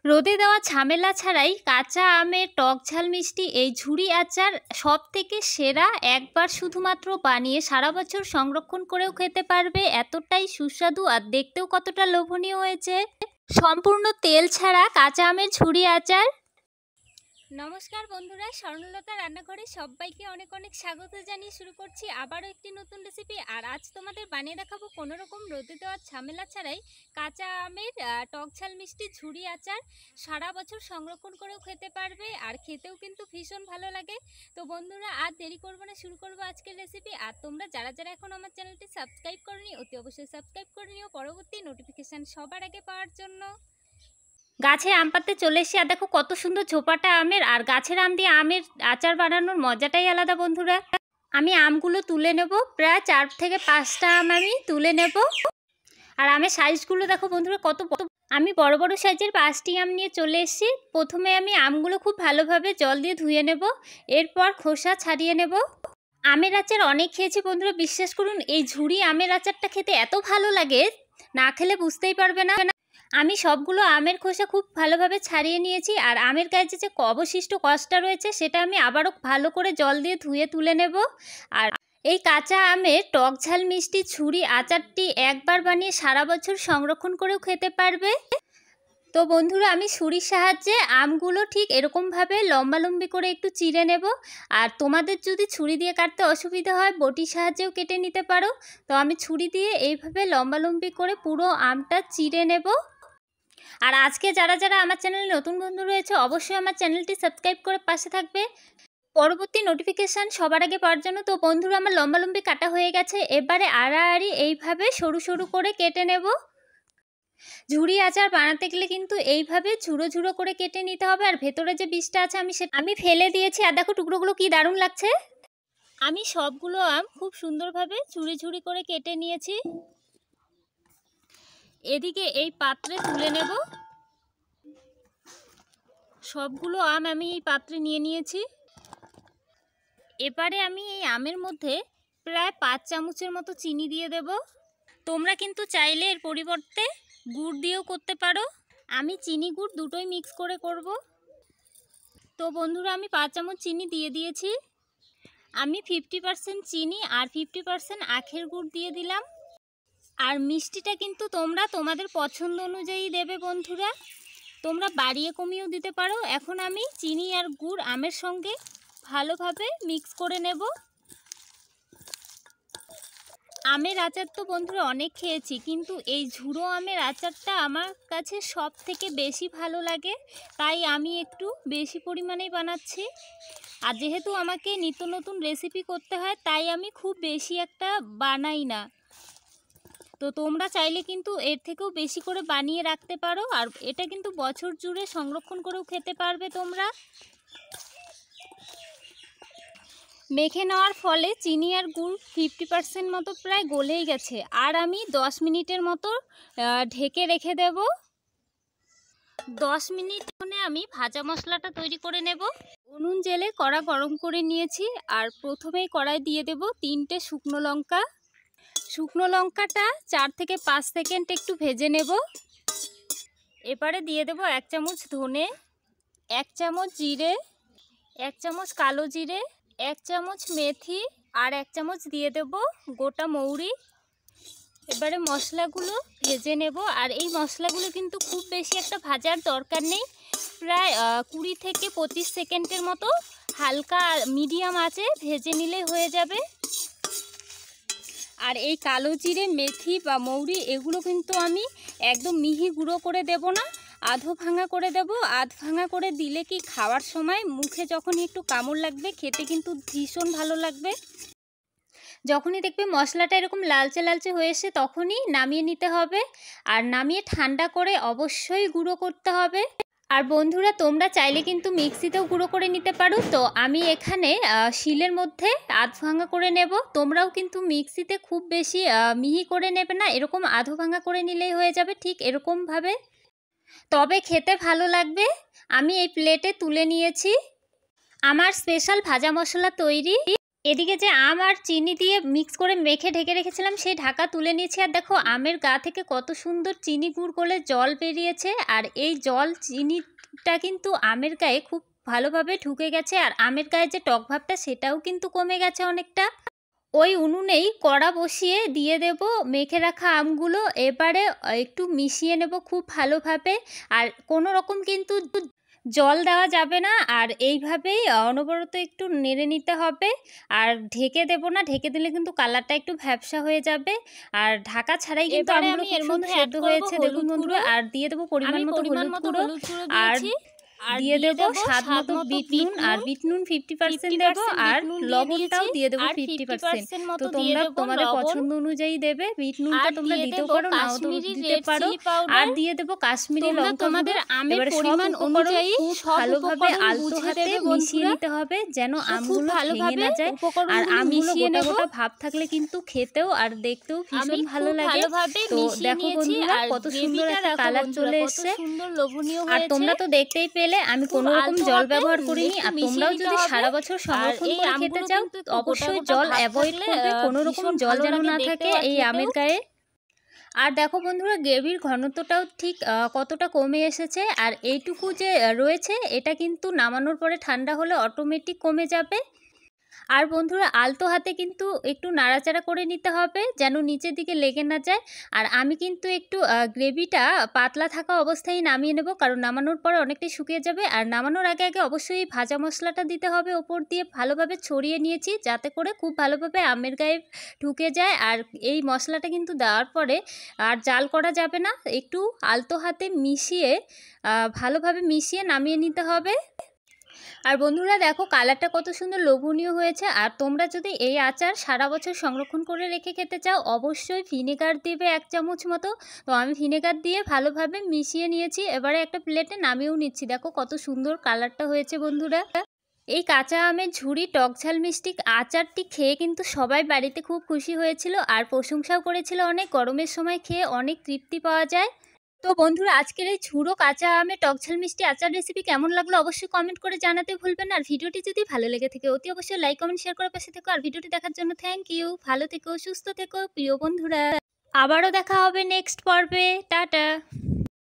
রোদে দেওয়া ঝামেলা ছাড়াই কাঁচা আমের টক ঝাল মিষ্টি এই ঝুরি আচার সবথেকে সেরা। একবার শুধুমাত্র বানিয়ে সারা বছর সংরক্ষণ করেও খেতে পারবে, এতটাই সুস্বাদু আর দেখতেও কতটা লোভনীয় হয়েছে। সম্পূর্ণ তেল ছাড়া কাঁচা আমের ঝুরি আচার। নমস্কার বন্ধুরা, স্বর্ণলতা রান্নাঘরে সবাইকে অনেক অনেক স্বাগত জানিয়ে শুরু করছি আবারও একটি নতুন রেসিপি। আর আজ তোমাদের বানিয়ে দেখাবো কোনোরকম রোদে দেওয়ার ঝামেলা ছাড়াই কাঁচা আমের টক ঝাল মিষ্টি ঝুরি আচার। সারা বছর সংরক্ষণ করেও খেতে পারবে আর খেতেও কিন্তু ভীষণ ভালো লাগে। তো বন্ধুরা আর দেরি করবো না, শুরু করবো আজকের রেসিপি। আর তোমরা যারা যারা এখন আমার চ্যানেলটি সাবস্ক্রাইব করনি অতি অবশ্যই সাবস্ক্রাইব করে নিও পরবর্তী নোটিফিকেশান সবার আগে পাওয়ার জন্য। গাছের আম পাড়তে চলে এসে আর দেখো কত সুন্দর ঝোপাটা আমের। আর গাছের আম দিয়ে আমের আচার বানানোর মজাটাই আলাদা বন্ধুরা। আমি আমগুলো তুলে নেব, প্রায় 4 থেকে 5টা আম আমি তুলে নেব। আর আমের সাইজগুলো দেখো বন্ধুরা কত বড়। আমি বড় বড় সাইজের 5টি আম নিয়ে চলে এসেছি। প্রথমে আমি আমগুলো খুব ভালোভাবে জল দিয়ে ধুয়ে নেব, এরপর খোসা ছাড়িয়ে নেব। আমের আচার অনেক খেয়েছি বন্ধুরা, বিশ্বাস করুন এই ঝুরি আমের আচারটা খেতে এত ভালো লাগে, না খেলে বুঝতেই পারবে না। আমি সবগুলো আমের খোসা খুব ভালোভাবে ছাড়িয়ে নিয়েছি। আর আমের গায়ে যে অবশিষ্ট কষটা রয়েছে সেটা আমি আবারও ভালো করে জল দিয়ে ধুয়ে তুলে নেব। আর এই কাঁচা আমের টক ঝাল মিষ্টি ঝুরি আচারটি একবার বানিয়ে সারা বছর সংরক্ষণ করেও খেতে পারবে। তো বন্ধুরা আমি ছুরির সাহায্যে আমগুলো ঠিক এরকমভাবে লম্বালম্বি করে একটু চিড়ে নেব। আর তোমাদের যদি ছুরি দিয়ে কাটতে অসুবিধা হয় বটির সাহায্যেও কেটে নিতে পারো। তো আমি ছুরি দিয়ে এইভাবে লম্বালম্বি করে পুরো আমটা চিড়ে নেব। আর আজকে যারা যারা আমার চ্যানেলে নতুন বন্ধু রয়েছে অবশ্যই আমার চ্যানেলটি সাবস্ক্রাইব করে পাশে থাকবে পরবর্তী নোটিফিকেশান সবার আগে পাওয়ার জন্য। তো বন্ধুরা আমার লম্বালম্বি কাটা হয়ে গেছে, এবারে আড়াআড়ি এইভাবে সরু সরু করে কেটে নেব। ঝুরি আচার বানাতে গেলে কিন্তু এইভাবে ঝুড়ো ঝুড়ো করে কেটে নিতে হবে। আর ভেতরে যে বীজটা আছে আমি ফেলে দিয়েছি। আর দেখো টুকরোগুলো কি দারুণ লাগছে। আমি সবগুলো আম খুব সুন্দরভাবে ঝুড়ি ঝুড়ি করে কেটে নিয়েছি। এদিকে এই পাত্রে তুলে নেব। সবগুলো আম আমি এই পাত্রে নিয়ে নিয়েছি। এবারে আমি এই আমের মধ্যে প্রায় 5 চামচের মতো চিনি দিয়ে দেব। তোমরা কিন্তু চাইলে এর পরিবর্তে গুড় দিয়েও করতে পারো। আমি চিনি গুড় দুটোই মিক্স করে করব। তো বন্ধুরা আমি 5 চামচ চিনি দিয়ে দিয়েছি। আমি 50% চিনি আর 50% আখের গুড় দিয়ে দিলাম। আর মিষ্টিটা কিন্তু তোমরা তোমাদের পছন্দ অনুযায়ী দেবে বন্ধুরা, তোমরা বাড়িয়ে কমিয়েও দিতে পারো। এখন আমি চিনি আর গুড় আমের সঙ্গে ভালোভাবে মিক্স করে নেব। আমের আচার তো বন্ধুরা অনেক খেয়েছি, কিন্তু এই ঝুড়ো আমের আচারটা আমার কাছে সব থেকে বেশি ভালো লাগে, তাই আমি একটু বেশি পরিমাণেই বানাচ্ছি। আর যেহেতু আমাকে নিত্য নতুন রেসিপি করতে হয় তাই আমি খুব বেশি একটা বানাই না। তো তোমরা চাইলে কিন্তু এর থেকেও বেশি করে বানিয়ে রাখতে পারো। আর এটা কিন্তু বছর জুড়ে সংরক্ষণ করেও খেতে পারবে তোমরা। মেখে নেওয়ার ফলে চিনি আর গুড় 50% মতো প্রায় গলেই গেছে। আর আমি 10 মিনিটের মতো ঢেকে রেখে দেব। 10 মিনিট ধরে আমি ভাজা মশলাটা তৈরি করে নেব। উনুন জেলে কড়া গরম করে নিয়েছি। আর প্রথমেই কড়াই দিয়ে দেব 3টে শুকনো লঙ্কা। শুকনো লঙ্কাটা 4 থেকে 5 সেকেন্ড একটু ভেজে নেব। এবারে দিয়ে দেব 1 চামচ ধনে, 1 চামচ জিরে, 1 চামচ কালো জিরে, 1 চামচ মেথি আর 1 চামচ দিয়ে দেব গোটা মৌরি। এবারে মশলাগুলো ভেজে নেব। আর এই মশলাগুলো কিন্তু খুব বেশি একটা ভাজার দরকার নেই, প্রায় 20 থেকে 25 সেকেন্ডের মতো হালকা মিডিয়াম আঁচে ভেজে নিলেই হয়ে যাবে। আর এই কালো জিরে, মেথি বা মৌরি এগুলো কিন্তু আমি একদম মিহি গুঁড়ো করে দেব না, আধো ভাঙা করে দেব। আধ ভাঙা করে দিলে কি খাওয়ার সময় মুখে যখনই একটু কামড় লাগবে খেতে কিন্তু ভীষণ ভালো লাগবে। যখনই দেখবে মশলাটা এরকম লালচে লালচে হয়ে এসে তখনই নামিয়ে নিতে হবে। আর নামিয়ে ঠান্ডা করে অবশ্যই গুঁড়ো করতে হবে। আর বন্ধুরা তোমরা চাইলে কিন্তু মিক্সিতেও গুঁড়ো করে নিতে পারো। তো আমি এখানে শিলের মধ্যে আধ ভাঙা করে নেব। তোমরাও কিন্তু মিক্সিতে খুব বেশি মিহি করে নেবে না, এরকম আধো ভাঙা করে নিলেই হয়ে যাবে ঠিক এরকমভাবে, তবে খেতে ভালো লাগবে। আমি এই প্লেটে তুলে নিয়েছি। আমার স্পেশাল ভাজা মশলা তৈরি। এদিকে যে আম আর চিনি দিয়ে মিক্স করে মেখে ঢেকে রেখেছিলাম সেই ঢাকা তুলে নিয়েছি। আর দেখো আমের গা থেকে কত সুন্দর চিনি গুড় করে জল বেরিয়েছে। আর এই জল চিনিটা কিন্তু আমের গায়ে খুব ভালোভাবে ঢুকে গেছে। আর আমের গায়ে যে টক ভাবটা সেটাও কিন্তু কমে গেছে অনেকটা। ওই উনুনেই কড়া বসিয়ে দিয়ে দেব মেখে রাখা আমগুলো। এবারে একটু মিশিয়ে নেব খুব ভালোভাবে। আর কোনো রকম কিন্তু জল দেওয়া যাবে না। আর এইভাবেই অনবরত একটু নেড়ে নিতে হবে। আর ঢেকে দেব না, ঢেকে দিলে কিন্তু কালারটা একটু ভ্যাপসা হয়ে যাবে। আর ঢাকা ছাড়াই কিন্তু আমগুলো খুব সুন্দর সেদ্ধ হয়েছে দেখুন বন্ধুরা। আর দিয়ে দেবো পরিমাণ মতো হলুদ গুঁড়ো, আর দিয়ে দেবো স্বাদ মতো বিট নুন। আর বিট নুন 50% দেবো, আর লবণটাও দিয়ে দেবো 50%। তো তোমরা তোমাদের পছন্দ অনুযায়ী দেবে। বিট নুনটা তোমরা দিতেও পারো, নাও তো দিতে পারো। আর দিয়ে দেবো কাশ্মীরি লঙ্কা গুঁড়ো। এবারে পরিমাণ অনুযায়ী খুব ভালোভাবে আলতো হাতে মিশিয়ে নিতে হবে যেন আমগুলো ভেঙে না যায়। আর আমগুলো গোটা গোটা ভাব থাকলে কিন্তু খেতেও আর দেখতেও ভীষণ ভালো লাগে। তো দেখো বন্ধুরা কত সুন্দর একটা কালার চলে এসেছে। আর তোমরা তো দেখতেই পেলে আমি কোনো রকম জল ব্যবহার করিনি। আর তোমরাও যদি সারা বছর সংরক্ষণ করে খেতে চাও অবশ্যই জল অ্যাভয়েড করবে, কোনো রকম জল যেন না থাকে এই আমের গায়ে। আর দেখো বন্ধুরা গ্রেভির ঘনত্বটাও ঠিক কতটা কমে এসেছে। আর এইটুকু যে রয়েছে এটা কিন্তু নামানোর পরে ঠান্ডা হলে অটোমেটিক কমে যাবে। আর বন্ধুরা আলতো হাতে কিন্তু একটু নাড়াচাড়া করে নিতে হবে যেন নিচের দিকে লেগে না যায়। আর আমি কিন্তু একটু গ্রেভিটা পাতলা থাকা অবস্থায় নামিয়ে নেব, কারণ নামানোর পরে অনেকটাই শুকিয়ে যাবে। আর নামানোর আগে আগে অবশ্যই ভাজা মশলাটা দিতে হবে ওপর দিয়ে, ভালোভাবে ছড়িয়ে নিয়েছি যাতে করে খুব ভালোভাবে আমের গায়ে ঢুকে যায়। আর এই মশলাটা কিন্তু দেওয়ার পরে আর জাল করা যাবে না, একটু আলতো হাতে মিশিয়ে ভালোভাবে মিশিয়ে নামিয়ে নিতে হবে। আর বন্ধুরা দেখো কালারটা কত সুন্দর লোভনীয় হয়েছে। আর তোমরা যদি এই আচার সারা বছর সংরক্ষণ করে রেখে খেতে চাও অবশ্যই ভিনেগার দেবে 1 চামচ মতো। তো আমি ভিনেগার দিয়ে ভালোভাবে মিশিয়ে নিয়েছি। এবারে একটা প্লেটে নামিয়েও নিচ্ছি। দেখো কত সুন্দর কালারটা হয়েছে বন্ধুরা। এই কাঁচা আমের ঝুরি টক ঝাল মিষ্টি আচারটি খেয়ে কিন্তু সবাই বাড়িতে খুব খুশি হয়েছিল আর প্রশংসাও করেছিল অনেক। গরমের সময় খেয়ে অনেক তৃপ্তি পাওয়া যায়। তো বন্ধুরা আজকের এই ঝুড়ো কাঁচা আমের টক ঝাল মিষ্টি আচার রেসিপি কেমন লাগলো অবশ্যই কমেন্ট করে জানাতে ভুলবেন না। আর ভিডিওটি যদি ভালো লেগে থাকে অতি অবশ্যই লাইক কমেন্ট শেয়ার করে পাশে থেকো। আর ভিডিওটি দেখার জন্য থ্যাংক ইউ। ভালো থেকো, সুস্থ থেকো প্রিয় বন্ধুরা। আবারও দেখা হবে নেক্সট পর্বে। টাটা।